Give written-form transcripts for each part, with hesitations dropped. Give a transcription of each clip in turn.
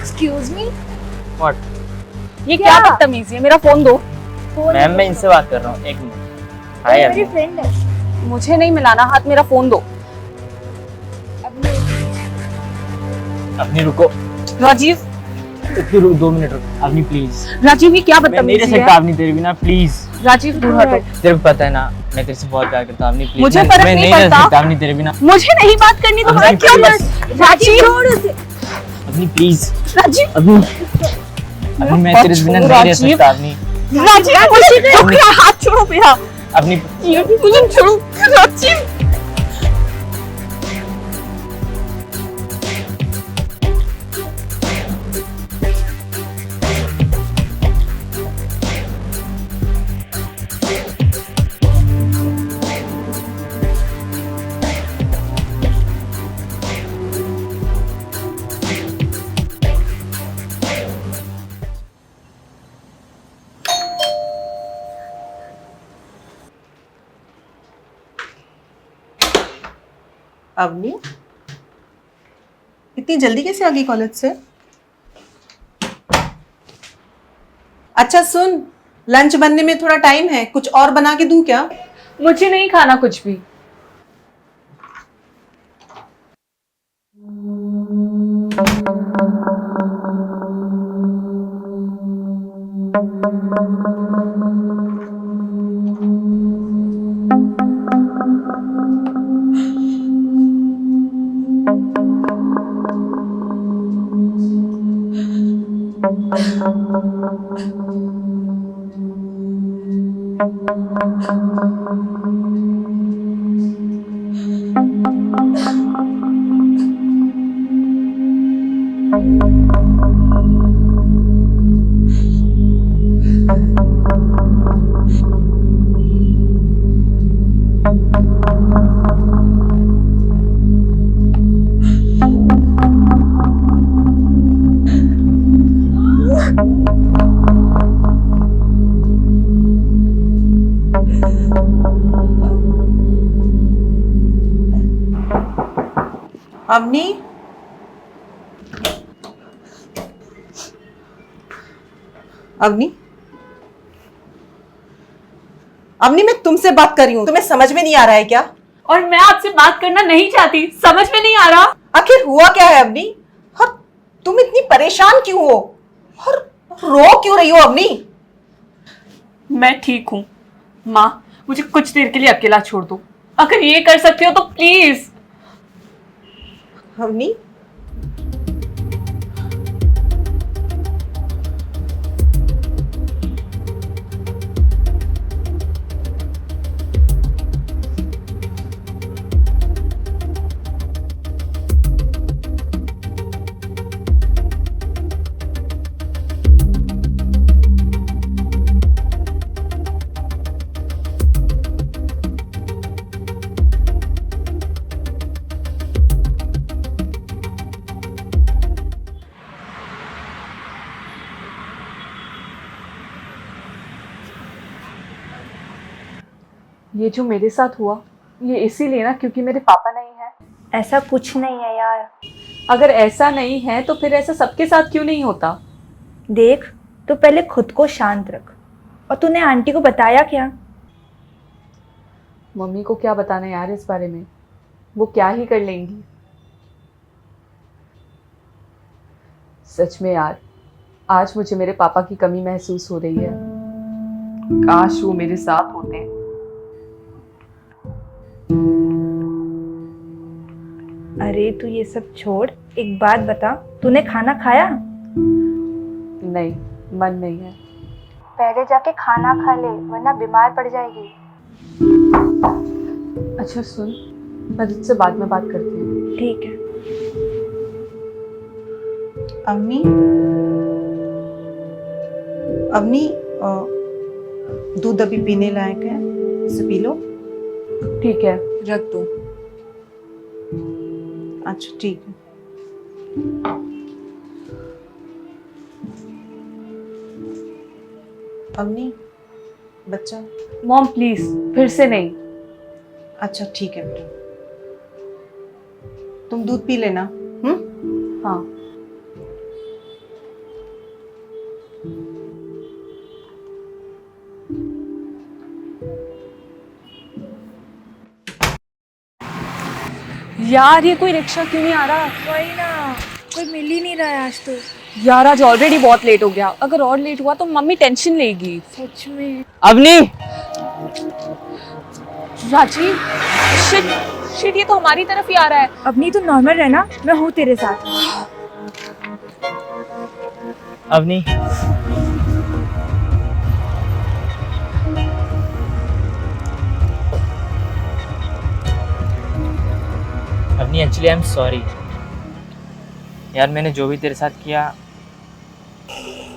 Excuse me, what? ये क्या बदतमीजी है, मेरा फोन दो। मैम मैं इनसे बात कर रहा हूँ, एक मिनट। हाय मेरी अभी। फ्रेंड है। मुझे नहीं मिलाना हाथ, मेरा फोन दो। अपनी रुको, राजीव, इतनी रुक, 2 मिनट रुक अपनी प्लीज। राजीव ये क्या मैं नहीं रह बदतमीजी सकता है। अपनी तेरे बिना प्लीज। राजीव दूर हटो। तेरे को पता है ना मैं तेरे से बहुत प्यार करता हूँ, अपनी प्लीज। मुझे फर्क मैं नहीं नहीं रह पड़ता। सकता अपनी तेरे बिना। मुझे नहीं बात करनी तुम्हारा, अपनी क्यों please। राजीव, अपनी प्लीज। राजीव, अभी मैं तेरे बिना नहीं रह राजीव। सकता अपनी। राजीव मुझे दुख रहा है, हाथ छोड़ो मेरा। अपनी मुझे छोड़ो राजीव। अवनी, इतनी जल्दी कैसे आ गई कॉलेज से? अच्छा सुन, लंच बनने में थोड़ा टाइम है, कुछ और बना के दूं क्या? मुझे नहीं खाना कुछ भी। अवनी, अवनी, अवनी मैं तुमसे बात कर रही हूँ, तुम्हें समझ में नहीं आ रहा है क्या? और मैं आपसे बात करना नहीं चाहती, समझ में नहीं आ रहा। आखिर हुआ क्या है अवनी? और तुम इतनी परेशान क्यों हो? और रो क्यों रही हो अवनी? मैं ठीक हूँ माँ, मुझे कुछ देर के लिए अकेला छोड़ दो। अगर ये कर सकते हो तो प्लीज। अवनी, ये जो मेरे साथ हुआ, ये इसीलिए ना क्योंकि मेरे पापा नहीं है। ऐसा कुछ नहीं है यार। अगर ऐसा नहीं है तो फिर ऐसा सबके साथ क्यों नहीं होता? देख, तो पहले खुद को शांत रख। और तूने आंटी को बताया क्या? मम्मी को क्या बताना यार इस बारे में, वो क्या ही कर लेंगी। सच में यार, आज मुझे मेरे पापा की कमी महसूस हो रही है। काश वो मेरे साथ होते। अरे तू ये सब छोड़, एक बात बता, तूने खाना खाया? नहीं, मन नहीं है। पहले जाके खाना खा ले, वरना बीमार पड़ जाएगी। अच्छा सुन, मैं तुझसे बाद में बात करती हूँ। ठीक है। अवनी, अवनी, दूध अभी पीने लायक है, इसे पी लो। ठीक है, रख दो। अच्छा ठीक है। अवनी, बच्चा। मॉम प्लीज, फिर से नहीं। अच्छा ठीक है बेटा, तुम दूध पी लेना। हाँ। यार ये कोई रिक्शा क्यों नहीं आ रहा? वही ना, कोई मिल ही नहीं रहा है आज तो। यार आज ऑलरेडी बहुत लेट हो गया, अगर और लेट हुआ तो मम्मी टेंशन लेगी। सच में। अवनी, राजीव, शिट शिट, ये तो हमारी तरफ ही आ रहा है। अवनी तू नॉर्मल रहना, मैं हूँ तेरे साथ। Avani, Avani actually I am sorry यार, मैंने जो भी तेरे साथ किया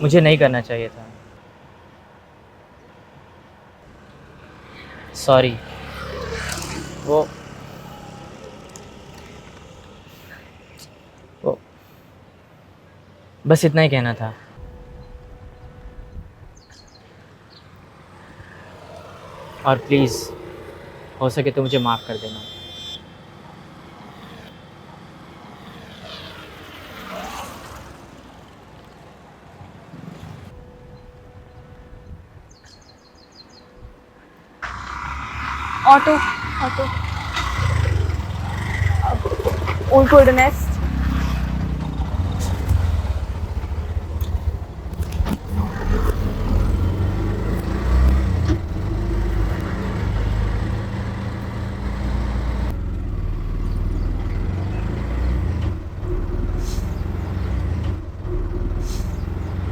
मुझे नहीं करना चाहिए था। सॉरी। वो बस इतना ही कहना था। और प्लीज़ हो सके तो मुझे माफ़ कर देना। Auto auto, old golden nest.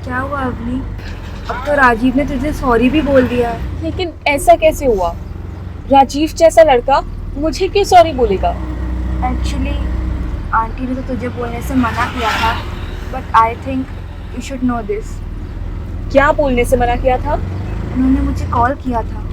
क्या हुआ अवनी? अब तो राजीव ने तुझे सॉरी भी बोल दिया है। लेकिन ऐसा कैसे हुआ? राजीव जैसा लड़का मुझे क्यों सॉरी बोलेगा? एक्चुअली आंटी ने तो तुझे बोलने से मना किया था, but I think you should know this. क्या बोलने से मना किया था? उन्होंने मुझे कॉल किया था।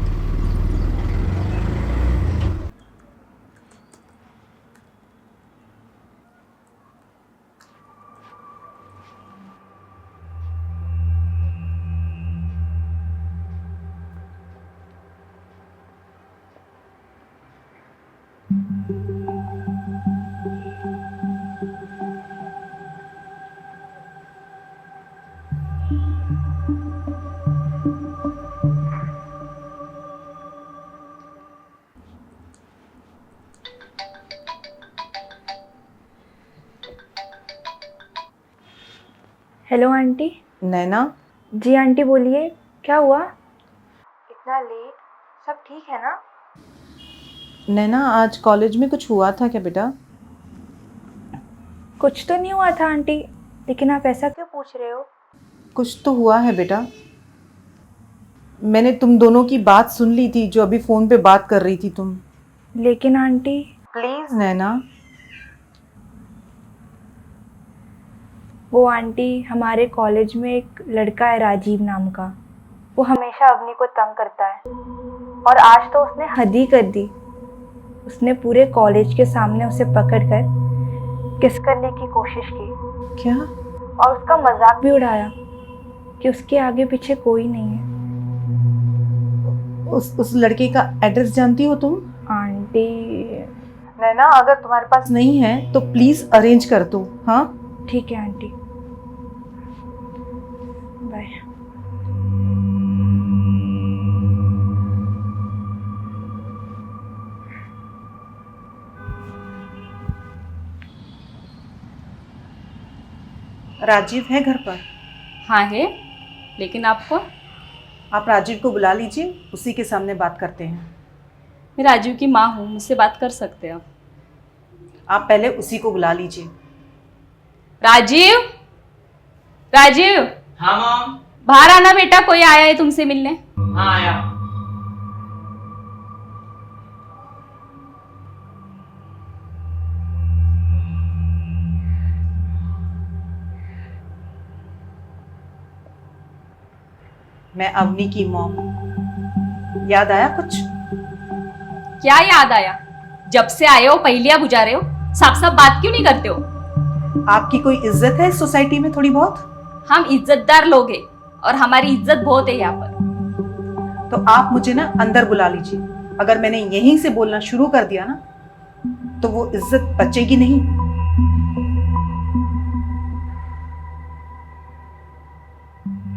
Hello aunty. नैना, जी आंटी बोलिए, क्या हुआ? इतना लेट? सब ठीक है ना? नैना आज कॉलेज में कुछ हुआ था क्या बेटा? कुछ तो नहीं हुआ था आंटी, लेकिन आप ऐसा क्यों पूछ रहे हो? कुछ तो हुआ है बेटा। मैंने तुम दोनों की बात सुन ली थी, जो अभी फ़ोन पे बात कर रही थी तुम। लेकिन आंटी। प्लीज़ नैना। वो आंटी, हमारे कॉलेज में एक लड़का है राजीव नाम का, वो हमेशा अवनी को तंग करता है, और आज तो उसने हद ही कर दी। उसने पूरे कॉलेज के सामने उसे पकड़कर किस करने की कोशिश की। क्या? और उसका मजाक भी उड़ाया कि उसके आगे पीछे कोई नहीं है। उस लड़के का एड्रेस जानती हो तुम? आंटी। नैना, अगर तुम्हारे पास नहीं है तो प्लीज़ अरेंज कर दो। हाँ ठीक है आंटी, बाय। राजीव है घर पर? हाँ है, लेकिन आपको? आप राजीव को बुला लीजिए, उसी के सामने बात करते हैं। मैं राजीव की माँ हूँ, मुझसे बात कर सकते हैं आप पहले उसी को बुला लीजिए। राजीव, राजीव, हाँ मॉम। बाहर आना बेटा, कोई आया है तुमसे मिलने। हाँ आया। मैं अवनी की मॉम। याद आया कुछ? क्या याद आया? जब से आए हो पहेलियां बुझा रहे हो, साफ साफ बात क्यों नहीं करते हो? आपकी कोई इज्जत है इस सोसाइटी में थोड़ी बहुत? हम इज्जतदार लोग हैं और हमारी इज्जत बहुत है यहाँ पर। तो आप मुझे ना अंदर बुला लीजिए। अगर मैंने यहीं से बोलना शुरू कर दिया ना, तो वो इज्जत बचेगी नहीं।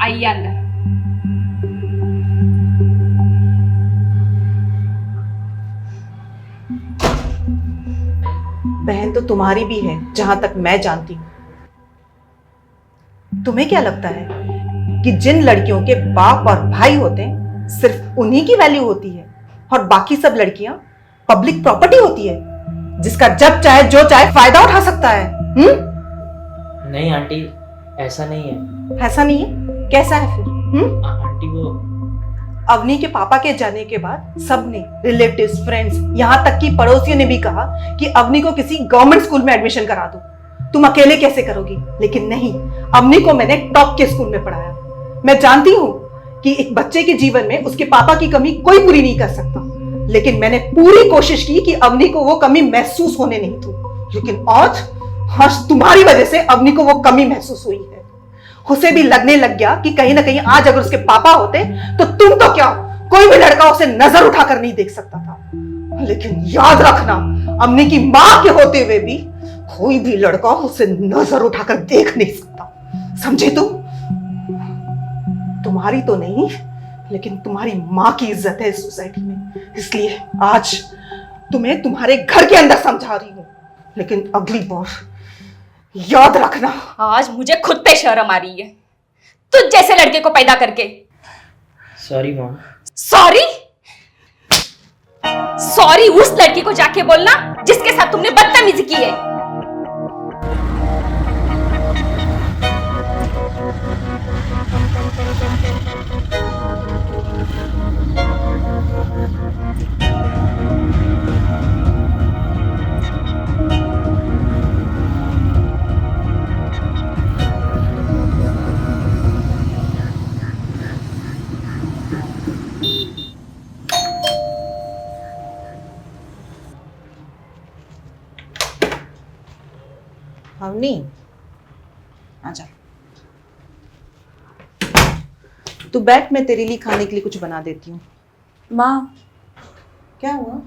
आइए अंदर। तो तुम्हारी भी है, जहां तक मैं जानती हूँ। तुम्हें क्या लगता है कि जिन लड़कियों के बाप और भाई होते हैं सिर्फ उन्हीं की वैल्यू होती है और बाकी सब लड़कियां पब्लिक प्रॉपर्टी होती है जिसका जब चाहे जो चाहे फायदा उठा सकता है? नहीं आंटी, ऐसा नहीं है। ऐसा नहीं है? कैसा है फिर? आंटी वो अवनी के पापा के जाने के बाद सबने, रिलेटिव्स, फ्रेंड्स, यहाँ तक कि पड़ोसियों ने भी कहा कि अवनी को किसी गवर्नमेंट स्कूल में एडमिशन करा दो। तुम अकेले कैसे करोगी? लेकिन नहीं, अवनी को मैंने टॉप के स्कूल में पढ़ाया। मैं जानती हूँ कि एक बच्चे के जीवन में उसके पापा की कमी कोई पूरी नहीं कर सकता, लेकिन मैंने पूरी कोशिश की कि अवनी को वो कमी महसूस होने नहीं दूं। लेकिन आज तुम्हारी वजह से अवनी को वो कमी महसूस हुई है। उसे भी लगने लग गया कि कहीं ना कहीं आज अगर उसके पापा होते तो तुम तो क्या, कोई भी लड़का उसे नजर उठाकर नहीं देख सकता था। लेकिन याद रखना, अवनी की मां के होते हुए भी कोई भी लड़का उसे नजर उठाकर देख नहीं सकता। समझे तुम? तुम्हारी तो नहीं, लेकिन तुम्हारी मां की इज्जत है इस सोसाइटी में, इसलिए आज तुम्हें तुम्हारे घर के अंदर समझा रही हूं। लेकिन अगली बार याद रखना। आज मुझे खुद पे शर्म आ रही है, तुझ जैसे लड़के को पैदा करके। Sorry mom. सॉरी? सॉरी उस लड़की को जाके बोलना जिसके साथ तुमने बदतमीजी की है। अवनी, आजा। तू बैठ, मैं तेरे लिए खाने के लिए कुछ बना देती हूँ। माँ, क्या हुआ?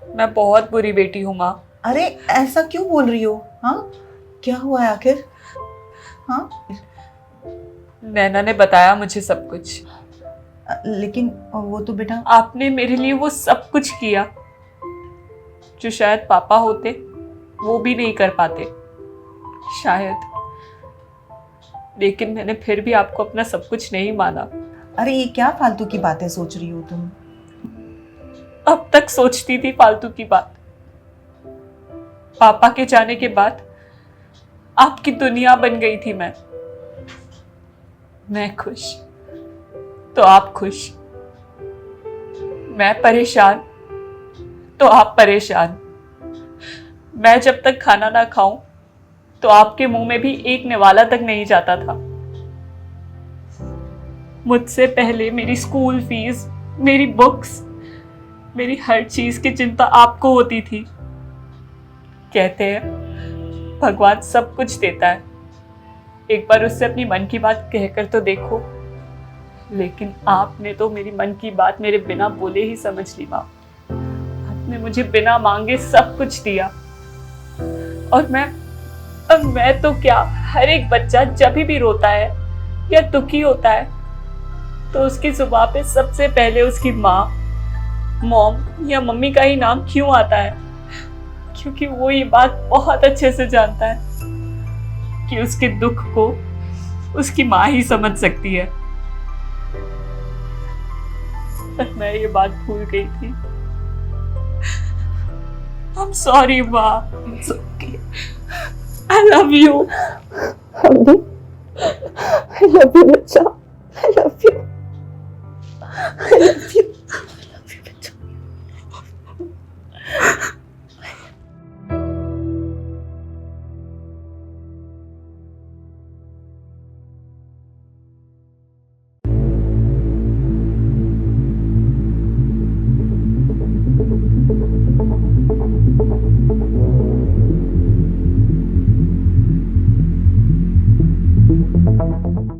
मैं बहुत बुरी बेटी हूँ माँ। अरे ऐसा क्यों बोल रही हो? हाँ, क्या हुआ है आखिर? हाँ, नैना ने बताया मुझे सब कुछ। लेकिन वो तो बेटा, आपने मेरे लिए वो सब कुछ किया जो शायद पापा होते वो भी नहीं कर पाते, शायद। लेकिन मैंने फिर भी आपको अपना सब कुछ नहीं माना। अरे ये क्या फालतू की बातें सोच रही हो तुम? अब तक सोचती थी फालतू की बात। पापा के जाने के बाद आपकी दुनिया बन गई थी मैं खुश तो आप खुश, मैं परेशान तो आप परेशान। मैं जब तक खाना ना खाऊं तो आपके मुंह में भी एक निवाला तक नहीं जाता था। मुझसे पहले मेरी स्कूल फीस, मेरी बुक्स, मेरी हर चीज की चिंता आपको होती थी। कहते हैं भगवान सब कुछ देता है, एक बार उससे अपनी मन की बात कहकर तो देखो। लेकिन आपने तो मेरी मन की बात मेरे बिना बोले ही समझ ली माँ। आपने मुझे बिना मांगे सब कुछ दिया। और मैं तो क्या, हर एक बच्चा जब भी रोता है या दुखी होता है तो उसकी जुबान पे सबसे पहले उसकी माँ, मॉम या मम्मी का ही नाम क्यों आता है? क्योंकि वो ये बात बहुत अच्छे से जानता है कि उसके दुख को उसकी माँ ही समझ सकती है। पर मैं ये बात भूल गई थी। I'm sorry, माँ। It's okay. I love you. I love you, बच्चा।